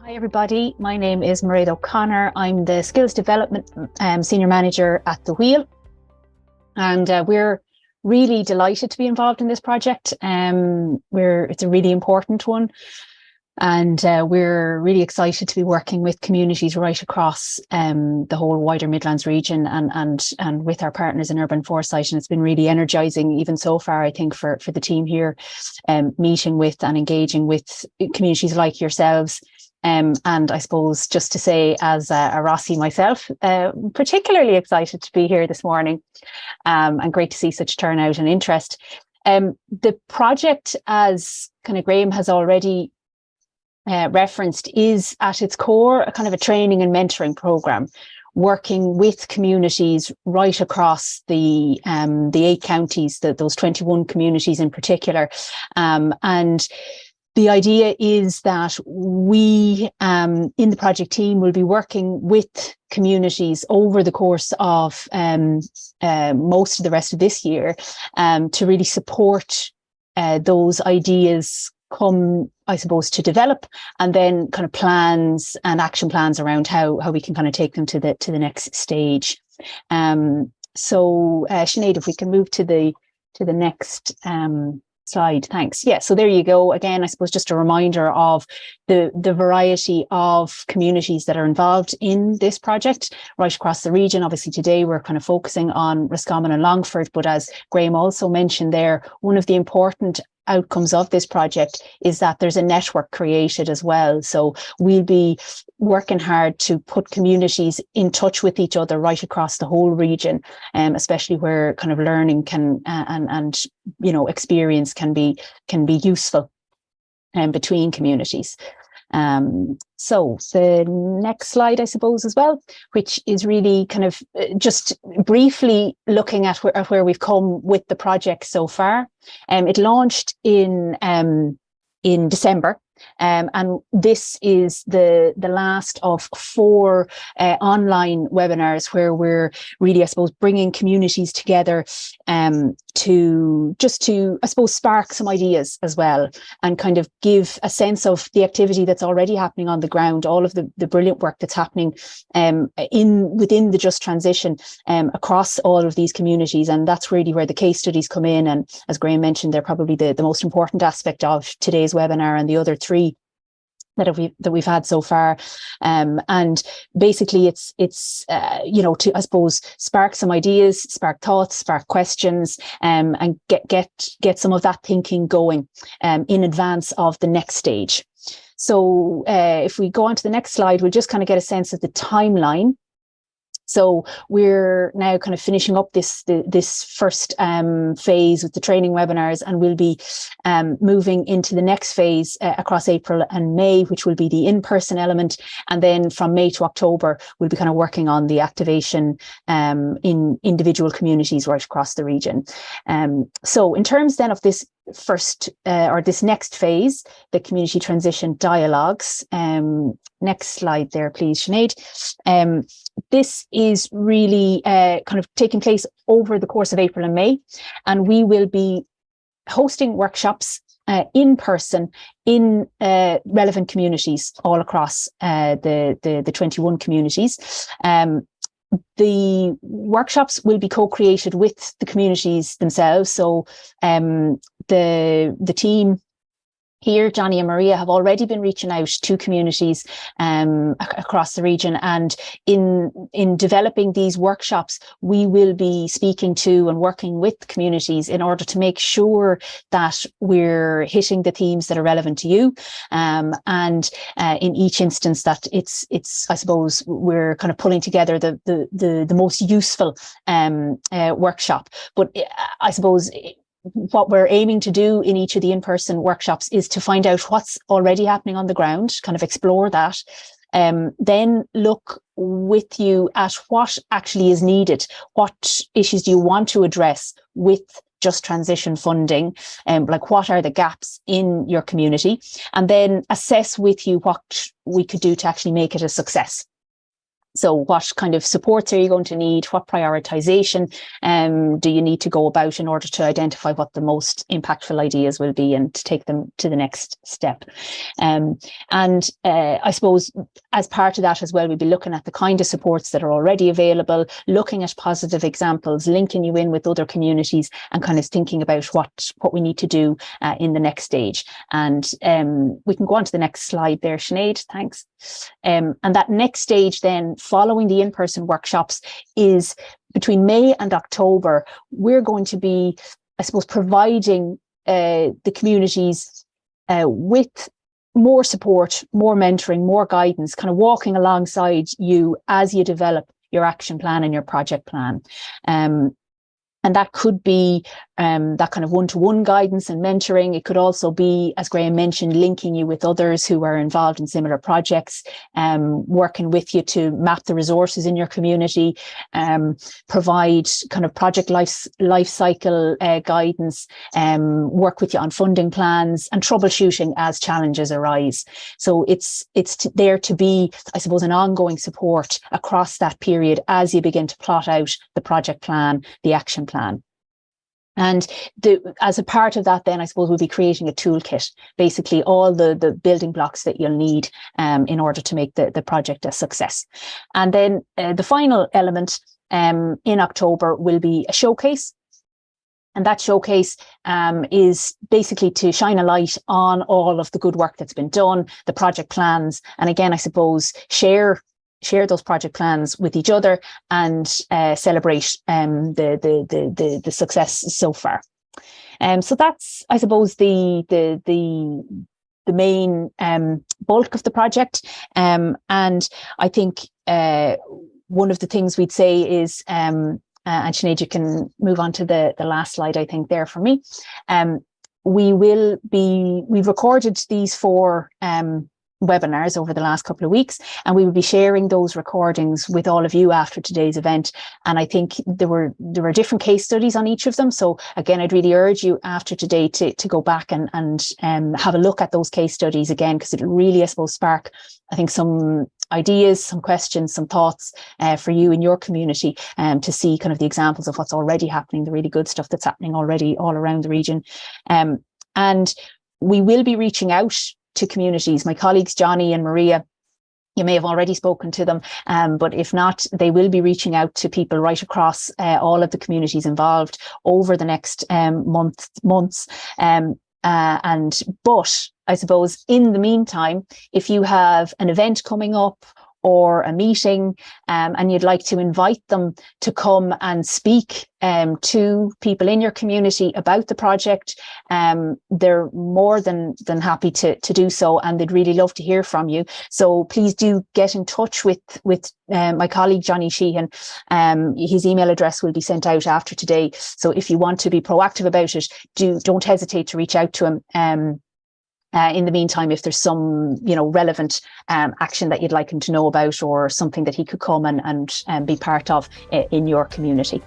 Hi everybody, my name is Mairead O'Connor. I'm the Skills Development Senior Manager at The Wheel, and we're really delighted to be involved in this project. It's a really important one, and we're really excited to be working with communities right across the whole wider Midlands region and with our partners in Urban Foresight. And it's been really energising even so far, I think, for the team here, meeting with and engaging with communities like yourselves. And I suppose just to say, as a Rossi myself, particularly excited to be here this morning, and great to see such turnout and interest. The project, as kind of Graham has already referenced, is at its core a kind of a training and mentoring programme, working with communities right across the 8 counties, those 21 communities in particular, and the idea is that we, in the project team, will be working with communities over the course of most of the rest of this year, to really support those ideas come, I suppose, to develop, and then kind of plans and action plans around how we can kind of take them to the next stage. So Sinead, if we can move to the next slide, thanks. Yeah, so there you go. Again, I suppose just a reminder of the variety of communities that are involved in this project right across the region. Obviously today we're kind of focusing on Roscommon and Longford, but as Graham also mentioned there, one of the important outcomes of this project is that there's a network created as well. So we'll be working hard to put communities in touch with each other right across the whole region, especially where kind of learning can and experience can be useful between communities. So the next slide, I suppose, as well, which is really kind of just briefly looking at where we've come with the project so far. It launched in December. And this is the last of 4 online webinars where we're really, I suppose, bringing communities together to I suppose, spark some ideas as well, and kind of give a sense of the activity that's already happening on the ground, all of the brilliant work that's happening within the Just Transition across all of these communities. And that's really where the case studies come in. And as Graham mentioned, they're probably the most important aspect of today's webinar and the other 3 that we've had so far, and basically it's to, I suppose, spark some ideas, spark thoughts, spark questions, and get some of that thinking going in advance of the next stage. So if we go on to the next slide, we'll just kind of get a sense of the timeline. So we're now kind of finishing up this first phase with the training webinars, and we'll be moving into the next phase across April and May, which will be the in-person element. And then from May to October, we'll be kind of working on the activation in individual communities right across the region. So in terms then of this first or this next phase, the community transition dialogues. Next slide there, please, Sinead. This is really kind of taking place over the course of April and May, and we will be hosting workshops in person in relevant communities all across the 21 communities. The workshops will be co-created with the communities themselves. So the team here, Johnny and Maria, have already been reaching out to communities across the region, and in developing these workshops, we will be speaking to and working with communities in order to make sure that we're hitting the themes that are relevant to you, and in each instance that it's I suppose we're kind of pulling together the most useful workshop. But I suppose what we're aiming to do in each of the in-person workshops is to find out what's already happening on the ground, kind of explore that, then look with you at what actually is needed. What issues do you want to address with Just Transition funding? Like, what are the gaps in your community? And then assess with you what we could do to actually make it a success. So what kind of supports are you going to need? What prioritization do you need to go about in order to identify what the most impactful ideas will be and to take them to the next step? And I suppose as part of that as well, we'll be looking at the kind of supports that are already available, looking at positive examples, linking you in with other communities, and kind of thinking about what we need to do in the next stage. And we can go on to the next slide there, Sinead, thanks. And that next stage then, following the in-person workshops, is between May and October. We're going to be, I suppose, providing the communities with more support, more mentoring, more guidance, kind of walking alongside you as you develop your action plan and your project plan. And that could be that kind of one-to-one guidance and mentoring. It could also be, as Graham mentioned, linking you with others who are involved in similar projects, working with you to map the resources in your community, provide kind of project life cycle guidance, work with you on funding plans and troubleshooting as challenges arise. So it's there to be, I suppose, an ongoing support across that period as you begin to plot out the project plan, the action plan. And as a part of that, then I suppose we'll be creating a toolkit, basically all the building blocks that you'll need in order to make the project a success. And then the final element in October will be a showcase. And that showcase is basically to shine a light on all of the good work that's been done, the project plans, and again, I suppose, share those project plans with each other and celebrate the success so far. So that's, I suppose, the main bulk of the project. And I think one of the things we'd say is, and Sinead, you can move on to the last slide, I think, there for me. We've recorded these 4 webinars over the last couple of weeks, and we will be sharing those recordings with all of you after today's event. And I think there were different case studies on each of them. So again, I'd really urge you after today to go back and have a look at those case studies again, because it'll really, I suppose, spark, I think, some ideas, some questions, some thoughts for you in your community, to see kind of the examples of what's already happening, the really good stuff that's happening already all around the region. And we will be reaching out to communities. My colleagues Johnny and Maria, you may have already spoken to them, but if not, they will be reaching out to people right across all of the communities involved over the next months. But I suppose in the meantime, if you have an event coming up or a meeting, and you'd like to invite them to come and speak to people in your community about the project, they're more than happy to do so, and they'd really love to hear from you. So please do get in touch with my colleague Johnny Sheehan. His email address will be sent out after today. So if you want to be proactive about it, don't hesitate to reach out to him. In the meantime, if there's some, relevant action that you'd like him to know about, or something that he could come and be part of in your community.